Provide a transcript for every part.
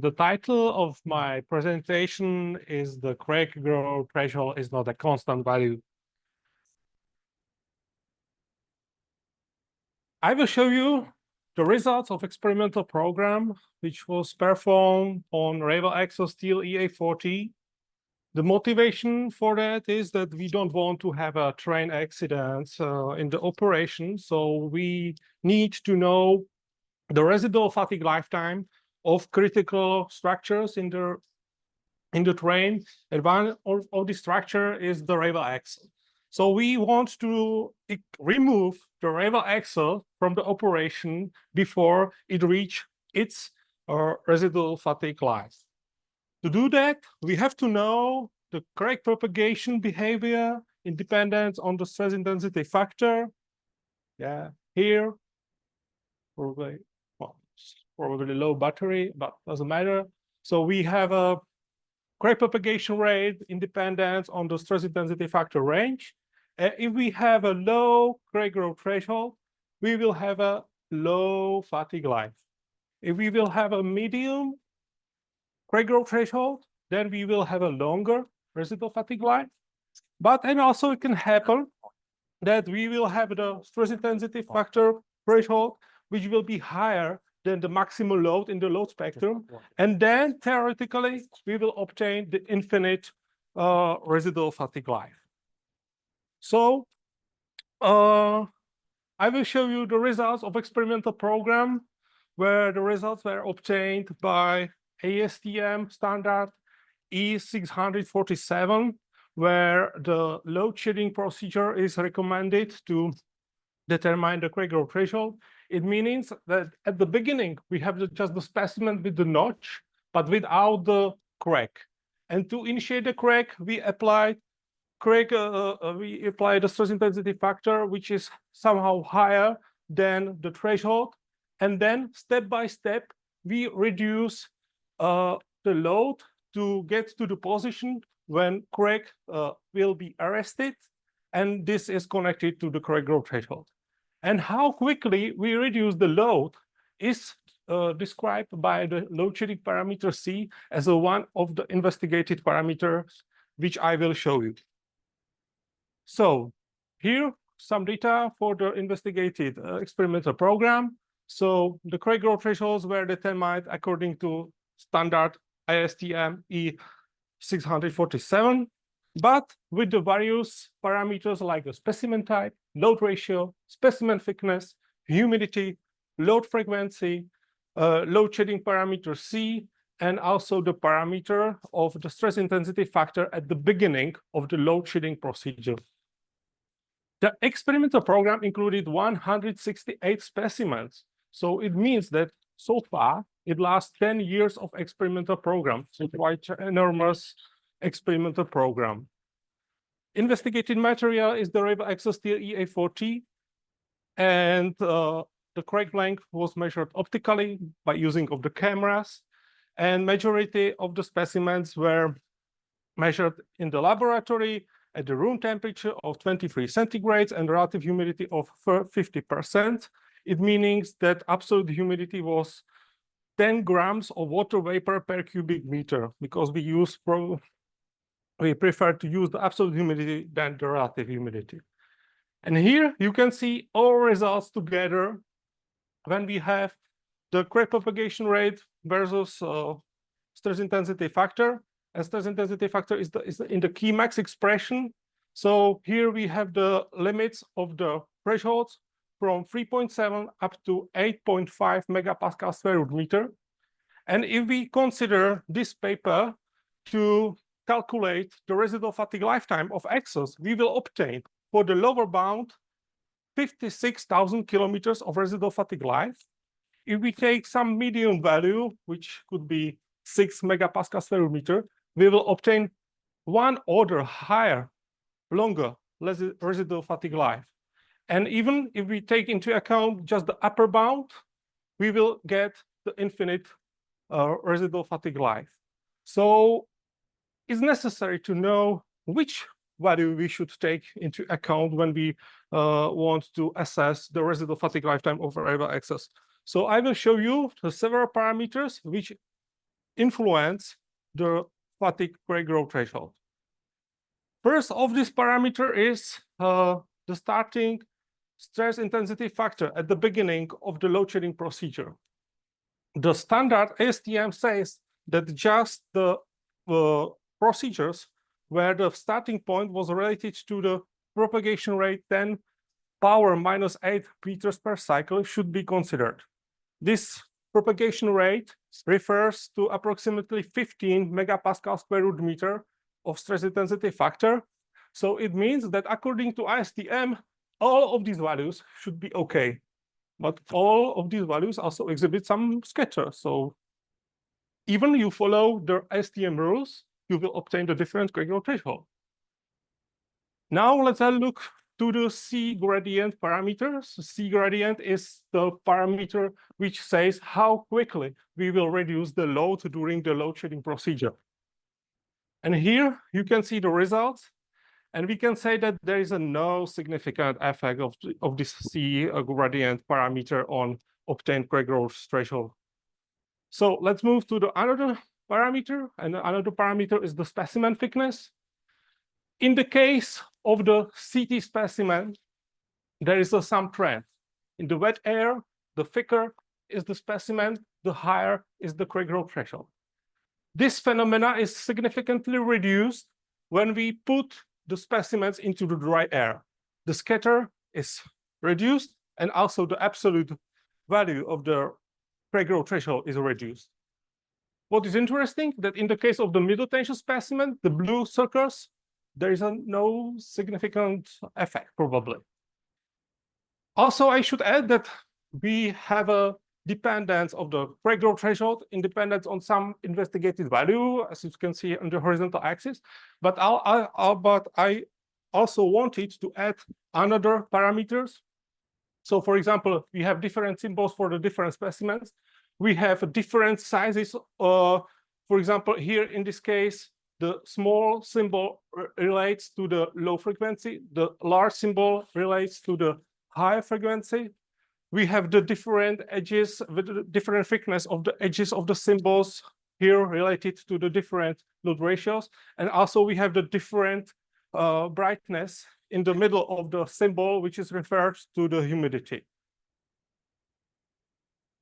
The title of my presentation is "The crack growth threshold is not a constant value." I will show you the results of experimental program which was performed on Ravel Exo Steel EA40. The motivation for that is that we don't want to have a train accident in the operation, so we need to know the residual fatigue lifetime of critical structures in the train, and one of the structure is the Ravel axle. So we want to remove the Ravel axle from the operation before it reach its residual fatigue life. To do that, we have to know the crack propagation behavior independent on the stress intensity factor. Yeah, here, probably, well, probably low battery, but doesn't matter. So we have a crack propagation rate independent on the stress intensity factor range. If we have a low crack growth threshold, we will have a low fatigue life. If we will have a medium crack growth threshold, then we will have a longer residual fatigue life. And also it can happen that we will have the stress intensity factor threshold, which will be higher than the maximal load in the load spectrum. And then theoretically, we will obtain the infinite residual fatigue life. So I will show you the results of experimental program where the results were obtained by ASTM standard E647, where the load shedding procedure is recommended to determine the crack growth threshold. It means that at the beginning, we have just the specimen with the notch, but without the crack. And to initiate the crack, we apply the stress intensity factor, which is somehow higher than the threshold. And then step by step, we reduce the load to get to the position when crack will be arrested. And this is connected to the crack growth threshold. And how quickly we reduce the load is described by the load shedding parameter C as one of the investigated parameters, which I will show you. So here, some data for the investigated experimental program. So the crack growth thresholds were determined according to standard ISTM E647, but with the various parameters like the specimen type, load ratio, specimen thickness, humidity, load frequency, load shedding parameter C, and also the parameter of the stress intensity factor at the beginning of the load shedding procedure. The experimental program included 168 specimens. So it means that so far, it lasts 10 years of experimental program. So quite an enormous experimental program. Investigated material is the Ravel Exo Steel EA40, and the crack length was measured optically by using of the cameras, and majority of the specimens were measured in the laboratory at the room temperature of 23 centigrades and relative humidity of 50%. It means that absolute humidity was 10 grams of water vapor per cubic meter, because we prefer to use the absolute humidity than the relative humidity. And here you can see all results together when we have the crack propagation rate versus stress intensity factor. And stress intensity factor is in the key max expression. So here we have the limits of the thresholds from 3.7 up to 8.5 megapascal square root meter. And if we consider this paper to calculate the residual fatigue lifetime of axles, we will obtain for the lower bound 56,000 kilometers of residual fatigue life. If we take some medium value, which could be 6 megapascal square root meter, we will obtain one order higher, longer residual fatigue life. And even if we take into account just the upper bound, we will get the infinite residual fatigue life. So it's necessary to know which value we should take into account when we want to assess the residual fatigue lifetime of variable axis. So I will show you the several parameters which influence the fatigue crack growth threshold. First of this parameter is the starting stress intensity factor at the beginning of the load shedding procedure. The standard ASTM says that just the procedures where the starting point was related to the propagation rate 10 power minus 8 meters per cycle should be considered. This propagation rate refers to approximately 15 megapascal square root meter of stress intensity factor. So it means that according to ASTM, all of these values should be okay. But all of these values also exhibit some scatter. So even you follow the ASTM rules, you will obtain the different crack growth threshold. Now let's have a look to the C gradient parameters. C gradient is the parameter which says how quickly we will reduce the load during the load shedding procedure. And here you can see the results. And we can say that there is no significant effect of this C gradient parameter on obtained crack growth threshold. So let's move to the another parameter, and another parameter is the specimen thickness. In the case of the CT specimen, there is some trend. In the wet air, the thicker is the specimen, the higher is the crack growth threshold. This phenomena is significantly reduced when we put the specimens into the dry air. The scatter is reduced, and also the absolute value of the crack growth threshold is reduced. What is interesting that in the case of the middle tension specimen, the blue circles, there is no significant effect probably. Also, I should add that we have a dependence of the crack growth threshold, independence on some investigated value, as you can see on the horizontal axis. But I also wanted to add another parameters. So for example, we have different symbols for the different specimens. We have different sizes. For example, here in this case, the small symbol relates to the low frequency. The large symbol relates to the high frequency. We have the different edges with the different thickness of the edges of the symbols here related to the different load ratios. And also we have the different brightness in the middle of the symbol, which is referred to the humidity.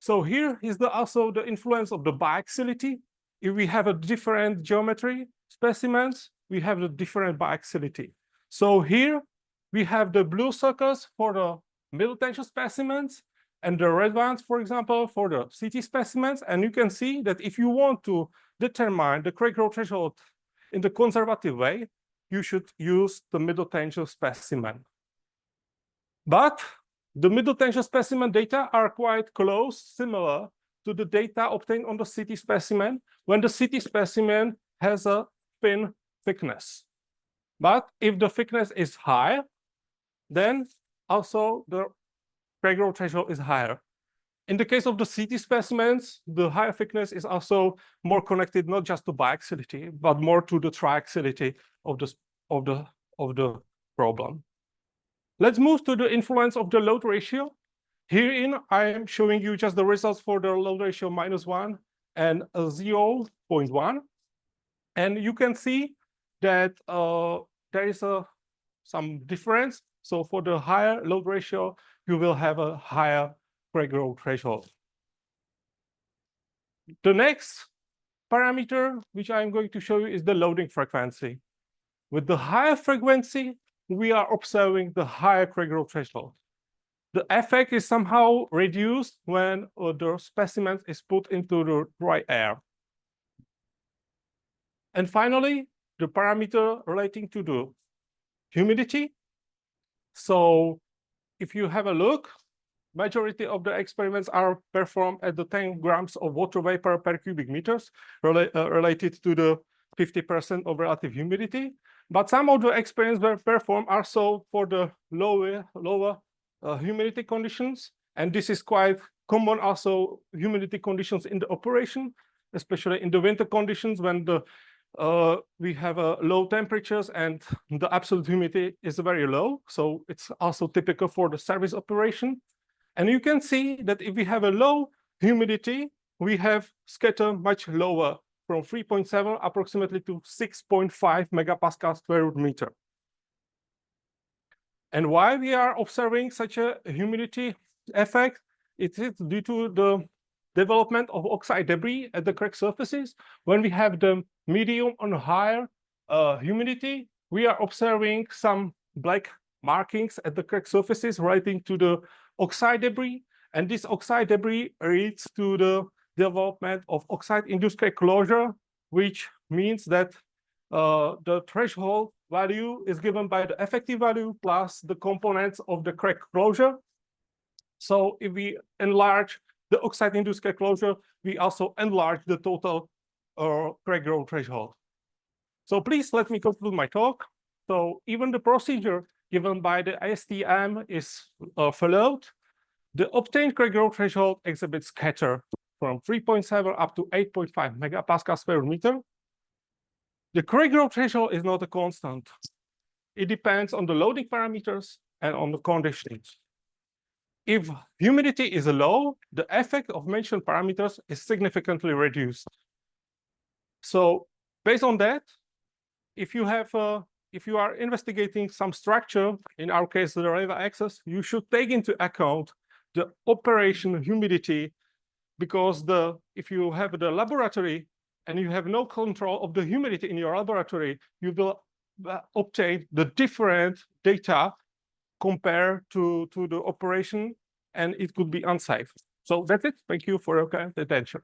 So here is also the influence of the biaxiality. If we have a different geometry specimens, we have the different biaxiality. So here we have the blue circles for the middle tension specimens and the red ones, for example, for the CT specimens. And you can see that if you want to determine the crack growth threshold in the conservative way, you should use the middle tension specimen. But the middle tension specimen data are quite close, similar to the data obtained on the CT specimen when the CT specimen has a thin thickness. But if the thickness is high, then also the crack growth threshold is higher. In the case of the CT specimens, the higher thickness is also more connected not just to biaxiality, but more to the triaxiality of the problem. Let's move to the influence of the load ratio. Herein, I am showing you just the results for the load ratio -1 and 0.1. And you can see that there is some difference. So for the higher load ratio, you will have a higher crack growth threshold. The next parameter, which I'm going to show you, is the loading frequency. With the higher frequency, we are observing the higher crack growth threshold. The effect is somehow reduced when the specimen is put into the dry air. And finally, the parameter relating to the humidity. So if you have a look, majority of the experiments are performed at the 10 grams of water vapor per cubic meters related to the 50% of relative humidity. But some of the experiments were performed also for the lower humidity conditions. And this is quite common also humidity conditions in the operation, especially in the winter conditions when we have low temperatures and the absolute humidity is very low. So it's also typical for the service operation. And you can see that if we have a low humidity, we have scatter much lower, from 3.7 approximately to 6.5 megapascal square root meter. And why we are observing such a humidity effect? It is due to the development of oxide debris at the crack surfaces. When we have the medium and higher humidity, we are observing some black markings at the crack surfaces relating to the oxide debris. And this oxide debris leads to the development of oxide-induced crack closure, which means that the threshold value is given by the effective value plus the components of the crack closure. So if we enlarge the oxide-induced crack closure, we also enlarge the total crack growth threshold. So please let me conclude my talk. So even the procedure given by the ISTM is followed. The obtained crack growth threshold exhibits scatter from 3.7 up to 8.5 megapascal square meter. The crack growth threshold is not a constant. It depends on the loading parameters and on the conditions. If humidity is low, the effect of mentioned parameters is significantly reduced. So based on that, if you are investigating some structure, in our case the releva axis, you should take into account the operation humidity, because if you have the laboratory and you have no control of the humidity in your laboratory, you will obtain the different data compared to the operation, and it could be unsafe. So that's it. Thank you for your kind attention.